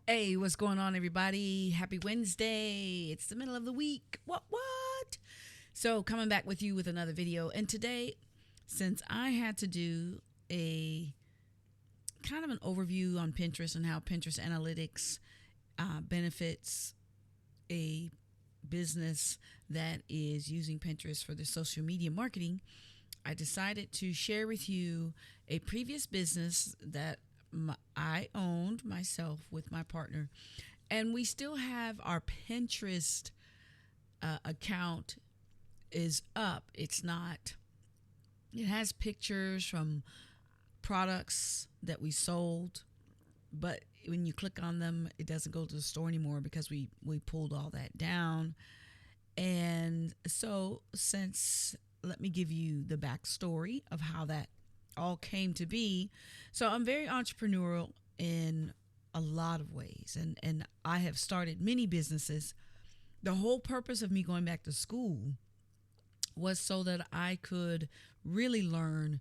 Hey, what's going on, everybody? Happy Wednesday. It's the middle of the week. What? So, coming back with you with another video. And today, since I had to do a kind of an overview on Pinterest and how Pinterest analytics benefits a business that is using Pinterest for their social media marketing, I decided to share with you a previous business that I owned myself with my partner, and we still have our Pinterest account is up. It's not. It has pictures from products that we sold, but when you click on them, it doesn't go to the store anymore because we pulled all that down. And so, since let me give you the backstory of how that all came to be. So I'm very entrepreneurial in a lot of ways, and I have started many businesses. The whole purpose of me going back to school was so that I could really learn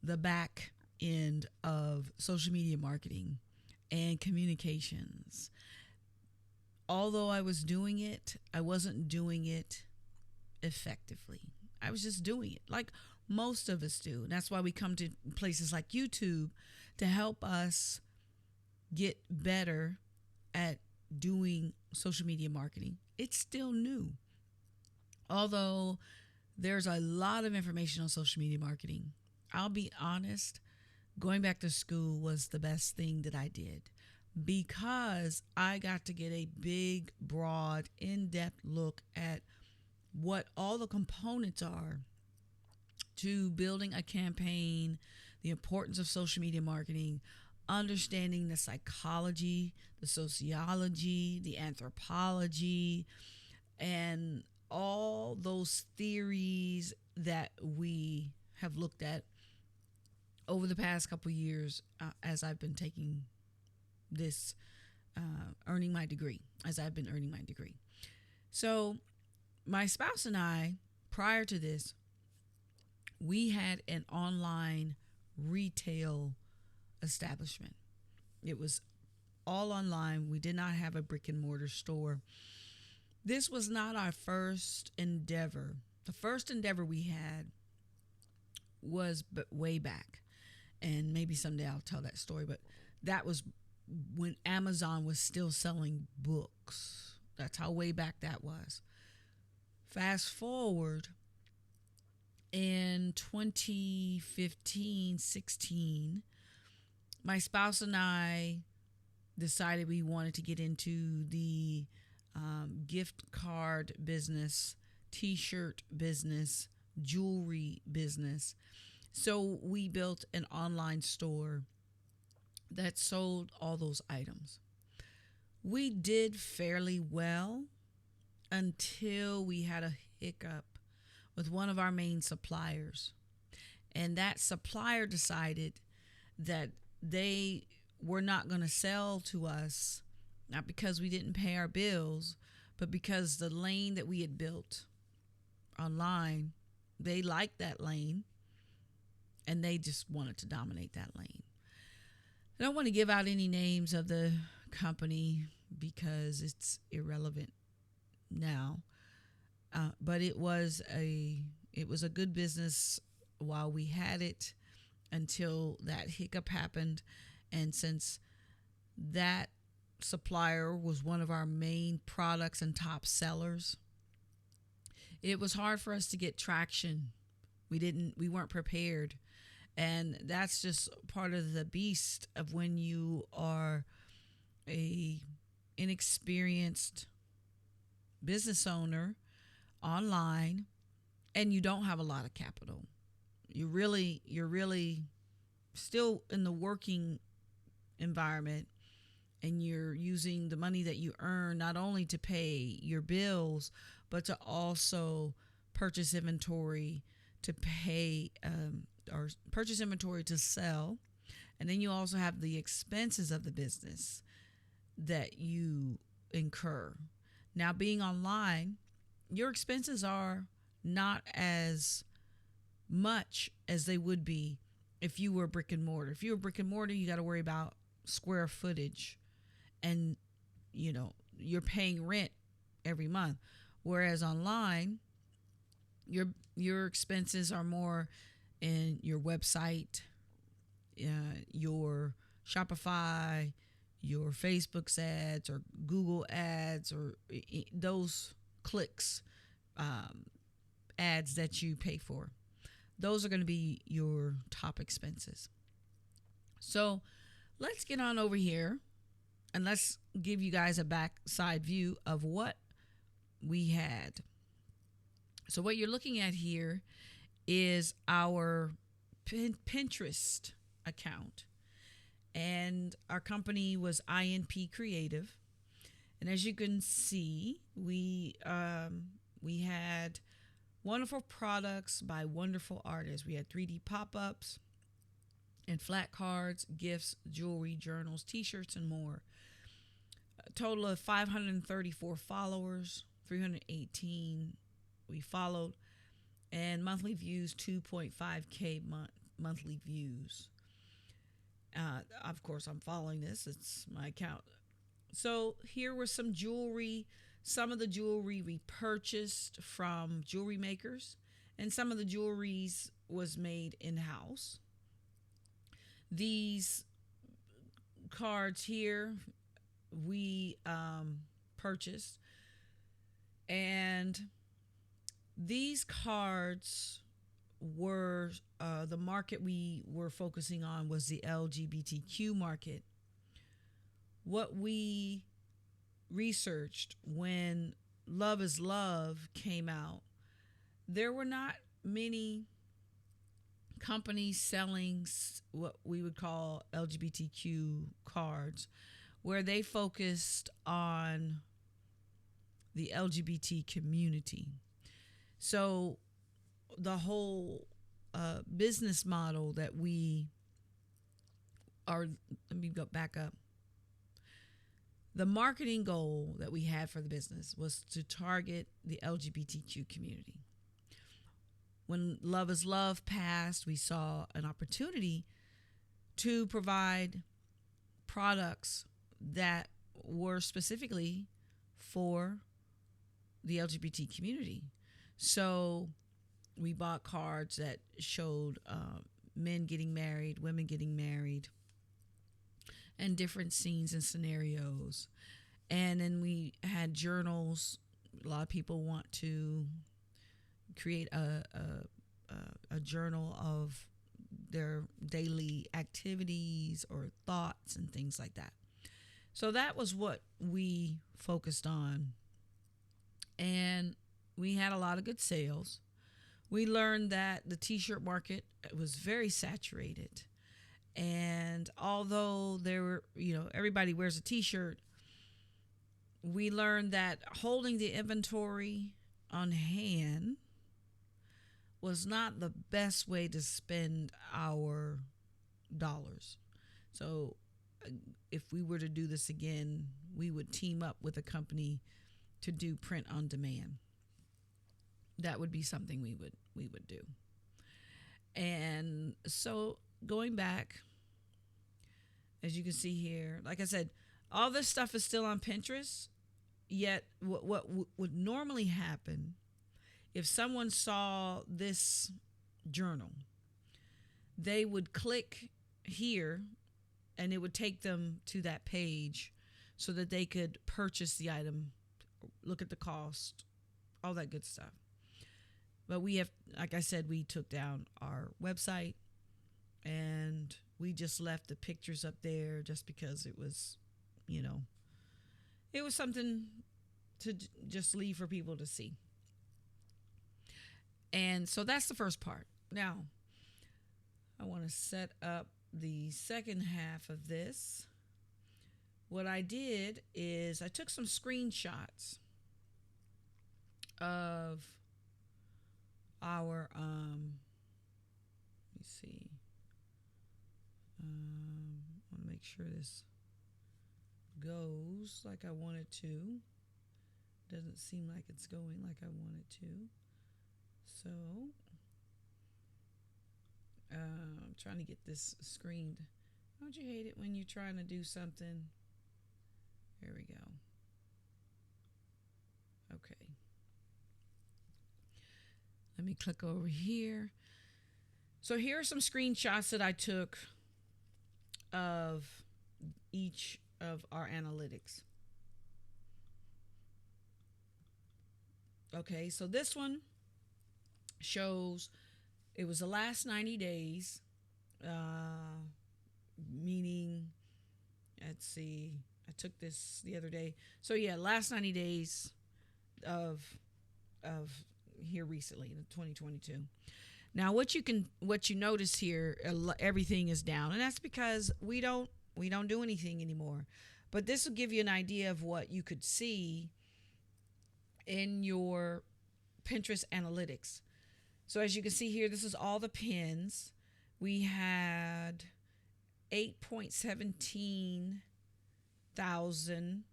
the back end of social media marketing and communications. Although I was doing it, I wasn't doing it effectively. I was just doing it like most of us do. And that's why we come to places like YouTube to help us get better at doing social media marketing. It's still new. Although there's a lot of information on social media marketing, I'll be honest, going back to school was the best thing that I did because I got to get a big, broad, in depth look at what all the components are to building a campaign, the importance of social media marketing, understanding the psychology, the sociology, the anthropology, and all those theories that we have looked at over the past couple years as I've been taking this, earning my degree, as I've been earning my degree. So, my spouse and I, prior to this, we had an online retail establishment. It was all online. We did not have a brick and mortar store. This was not our first endeavor. The first endeavor we had was way back. And maybe someday I'll tell that story, but that was when Amazon was still selling books. That's how way back that was. Fast forward in 2015, 16, my spouse and I decided we wanted to get into the gift card business, t-shirt business, jewelry business. So we built an online store that sold all those items. We did fairly well until we had a hiccup with one of our main suppliers. And that supplier decided that they were not going to sell to us, not because we didn't pay our bills, but because the lane that we had built online, they liked that lane and they just wanted to dominate that lane. I don't want to give out any names of the company because it's irrelevant now. But it was a good business while we had it until that hiccup happened. And since that supplier was one of our main products and top sellers, it was hard for us to get traction. We weren't prepared. And that's just part of the beast of when you are a inexperienced business owner online and you don't have a lot of capital. You're really still in the working environment, and you're using the money that you earn not only to pay your bills but to also purchase inventory to pay or purchase inventory to sell. And then you also have the expenses of the business that you incur. Now, being online, your expenses are not as much as they would be if you were brick and mortar. If you were brick and mortar, you got to worry about square footage and you're paying rent every month. Whereas online, your expenses are more in your website, your Shopify, your Facebook's ads, or Google ads, or those clicks, ads that you pay for. Those are going to be your top expenses. So let's get on over here and let's give you guys a backside view of what we had. So what you're looking at here is our Pinterest account, and our company was INP Creative. And as you can see, we had wonderful products by wonderful artists. We had 3D pop-ups and flat cards, gifts, jewelry, journals, t-shirts, and more. A total of 534 followers, 318 we followed, and monthly views 2.5K monthly views. Of course, I'm following this. It's my account. So here was some jewelry. Some of the jewelry we purchased from jewelry makers, and some of the jewelries was made in-house. These cards here we purchased, and these cards were the market we were focusing on was the LGBTQ market. What we researched when Love is Love came out, there were not many companies selling what we would call LGBTQ cards, where they focused on the LGBT community. So the whole business model that we are, let me go back up. The marketing goal that we had for the business was to target the LGBTQ community. When Love is Love passed, we saw an opportunity to provide products that were specifically for the LGBT community. So we bought cards that showed men getting married, women getting married, and different scenes and scenarios. And then we had journals. A lot of people want to create a journal of their daily activities or thoughts and things like that. So that was what we focused on. And we had a lot of good sales. We learned that the t-shirt market was very saturated. And although there were, everybody wears a t-shirt, we learned that holding the inventory on hand was not the best way to spend our dollars. So if we were to do this again, we would team up with a company to do print on demand. That would be something we would do. And so going back, as you can see here, like I said, all this stuff is still on Pinterest. Yet what would normally happen if someone saw this journal, they would click here and it would take them to that page so that they could purchase the item, look at the cost, all that good stuff. But we have, like I said, we took down our website and we just left the pictures up there just because it was, it was something to just leave for people to see. And so that's the first part. Now, I want to set up the second half of this. What I did is I took some screenshots of our, let me see. I want to make sure this goes like I want it to. Doesn't seem like it's going like I want it to. So I'm trying to get this screened. Don't you hate it when you're trying to do something Here we go. Okay. Let me click over here. So here are some screenshots that I took of each of our analytics. Okay, so this one shows it was the last 90 days, meaning, let's see, I took this the other day. So yeah, last 90 days of here recently in 2022. Now what you notice here, everything is down, and that's because we don't do anything anymore. But this will give you an idea of what you could see in your Pinterest analytics. So as you can see here, this is all the pins. We had 8.17 thousand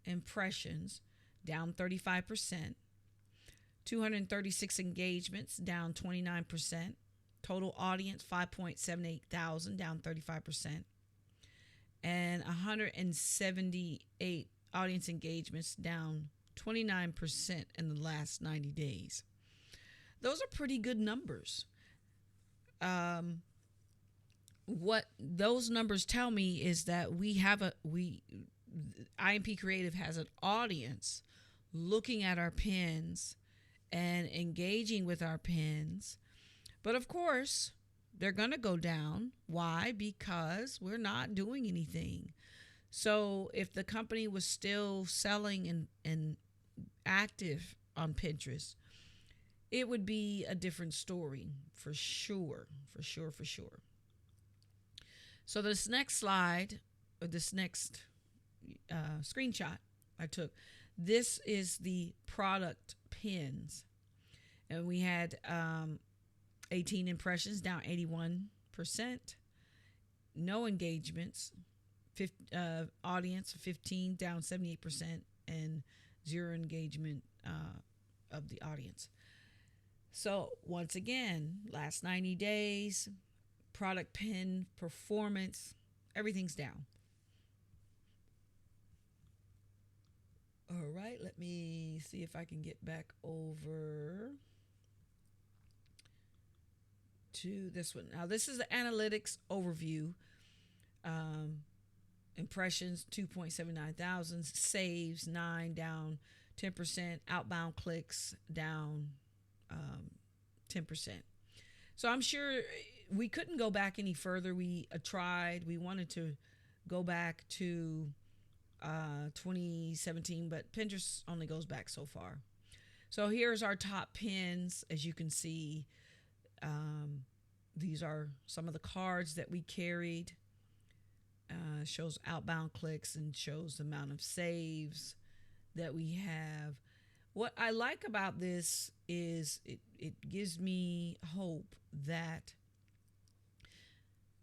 impressions, down 35%. 236 engagements, down 29%. Total audience 5.78 thousand, down 35%. And 178 audience engagements, down 29% in the last 90 days. Those are pretty good numbers. What those numbers tell me is that IMP Creative has an audience looking at our pins and engaging with our pins. But of course, they're going to go down. Why? Because we're not doing anything. So if the company was still selling and active on Pinterest, it would be a different story for sure. So this next slide, or this next screenshot I took, this is the product pins. And we had 18 impressions, down 81%. No engagements, audience 15, down 78%, and zero engagement of the audience. So once again, last 90 days, product pin performance, everything's down. All right, let me see if I can get back over to this one. Now, this is the analytics overview. Impressions 2.79 thousand, saves 9, down 10%, outbound clicks down 10%. So I'm sure we couldn't go back any further. We tried. We wanted to go back to 2017, but Pinterest only goes back so far. So here's our top pins. As you can see, these are some of the cards that we carried. Shows outbound clicks and shows the amount of saves that we have. What I like about this is it gives me hope that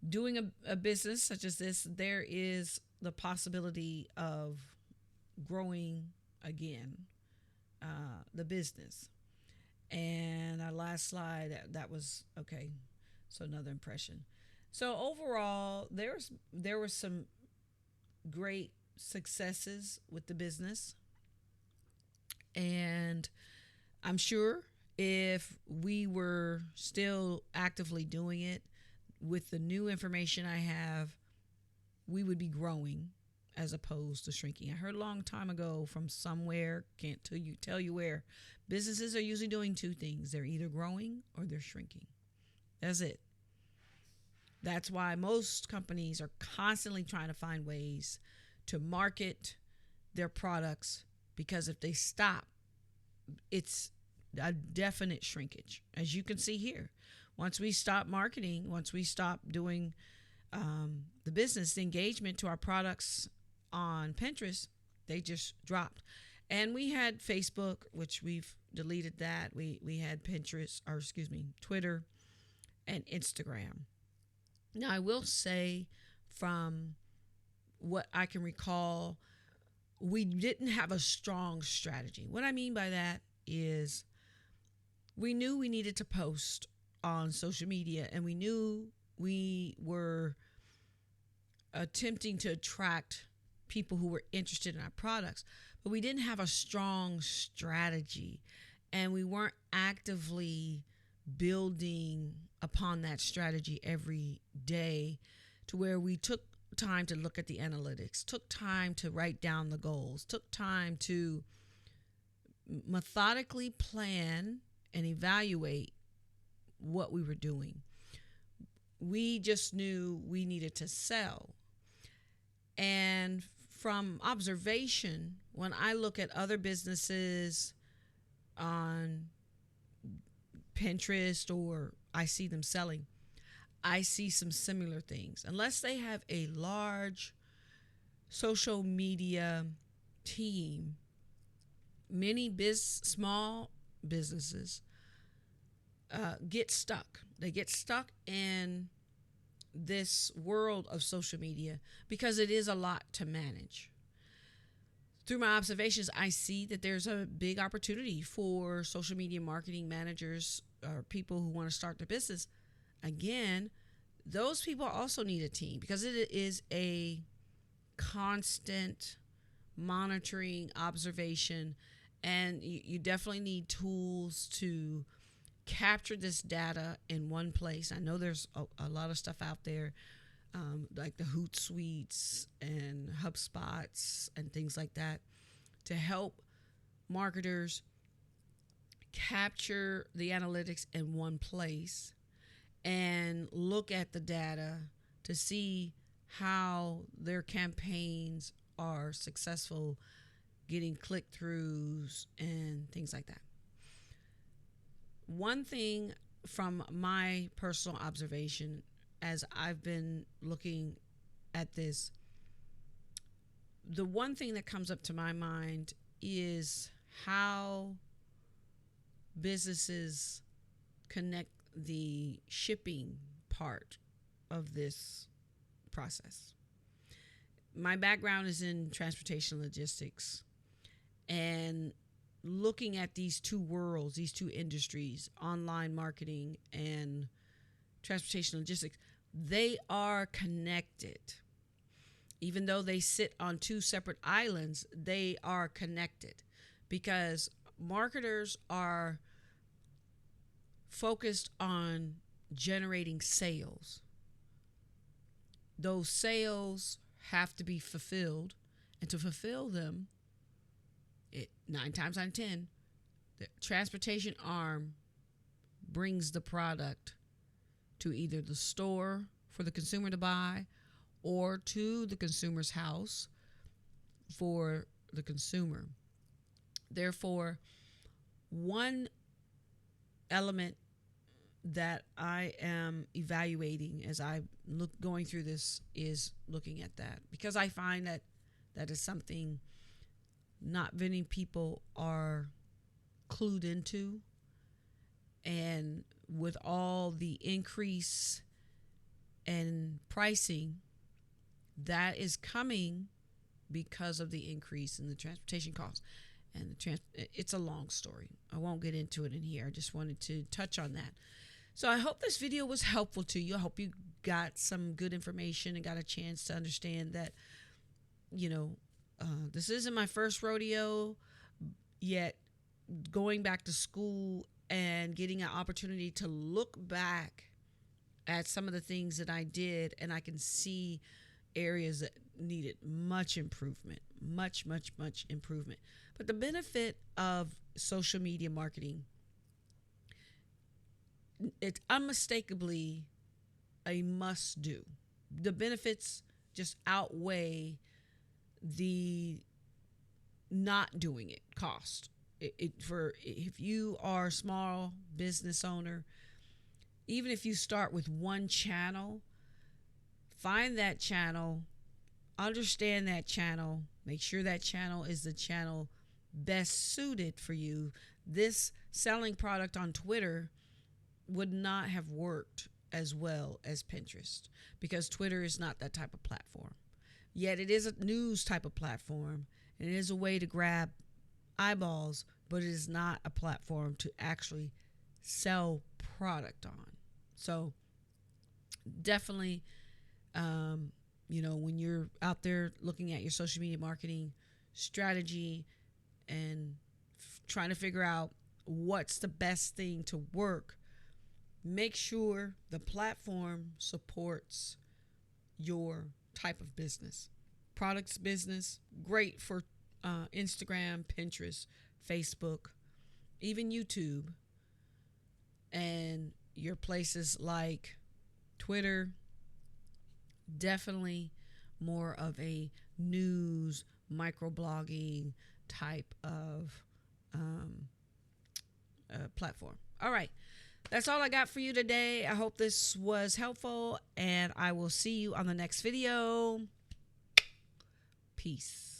doing a business such as this, there is the possibility of growing again the business. And our last slide, that was okay. So another impression. So overall, there were some great successes with the business. And I'm sure if we were still actively doing it with the new information I have, we would be growing as opposed to shrinking. I heard a long time ago from somewhere, can't tell you where, businesses are usually doing two things. They're either growing or they're shrinking. That's it. That's why most companies are constantly trying to find ways to market their products, because if they stop, it's a definite shrinkage. As you can see here, once we stop marketing, once we stop doing the business, the engagement to our products on Pinterest, they just dropped. And we had Facebook, which we've deleted that. We had Pinterest, or excuse me, Twitter and Instagram. Now, I will say, from what I can recall, we didn't have a strong strategy. What I mean by that is we knew we needed to post on social media, and we knew we were attempting to attract people who were interested in our products, but we didn't have a strong strategy, and we weren't actively building upon that strategy every day, to where we took time to look at the analytics, took time to write down the goals, took time to methodically plan and evaluate what we were doing. We just knew we needed to sell. And from observation, when I look at other businesses on Pinterest or I see them selling, I see some similar things. Unless they have a large social media team, many small businesses get stuck. They get stuck in this world of social media because it is a lot to manage. Through my observations, I see that there's a big opportunity for social media marketing managers or people who want to start their business. Again, those people also need a team, because it is a constant monitoring, observation, and you definitely need tools to capture this data in one place. I know there's a lot of stuff out there, like the Hootsuites and HubSpots and things like that, to help marketers capture the analytics in one place and look at the data to see how their campaigns are successful, getting click-throughs and things like that. One thing from my personal observation, as I've been looking at this, the one thing that comes up to my mind is how businesses connect the shipping part of this process. My background is in transportation logistics, and looking at these two worlds, these two industries, online marketing and transportation logistics, they are connected. Even though they sit on two separate islands, they are connected, because marketers are focused on generating sales. Those sales have to be fulfilled, and to fulfill them, 9 times out of 10, the transportation arm brings the product to either the store for the consumer to buy, or to the consumer's house for the consumer. Therefore, one element that I am evaluating as I going through this is looking at that, because I find that that is something not many people are clued into. And with all the increase in pricing that is coming because of the increase in the transportation costs, and it's a long story. I won't get into it in here. I just wanted to touch on that. So I hope this video was helpful to you. I hope you got some good information and got a chance to understand that, this isn't my first rodeo, yet going back to school and getting an opportunity to look back at some of the things that I did, and I can see areas that needed much improvement, much improvement. But the benefit of social media marketing, it's unmistakably a must do. The benefits just outweigh the not doing it cost. If you are a small business owner, even if you start with one channel, find that channel, understand that channel, make sure that channel is the channel best suited for you. This selling product on Twitter would not have worked as well as Pinterest, because Twitter is not that type of platform. Yet it is a news type of platform, and it is a way to grab eyeballs, but it is not a platform to actually sell product on. So definitely when you're out there looking at your social media marketing strategy and trying to figure out what's the best thing to work, make sure the platform supports your type of business. Products business, great for Instagram, Pinterest, Facebook, even YouTube, and your places like Twitter. Definitely more of a news, microblogging type of platform. All right. That's all I got for you today. I hope this was helpful, and I will see you on the next video. Peace.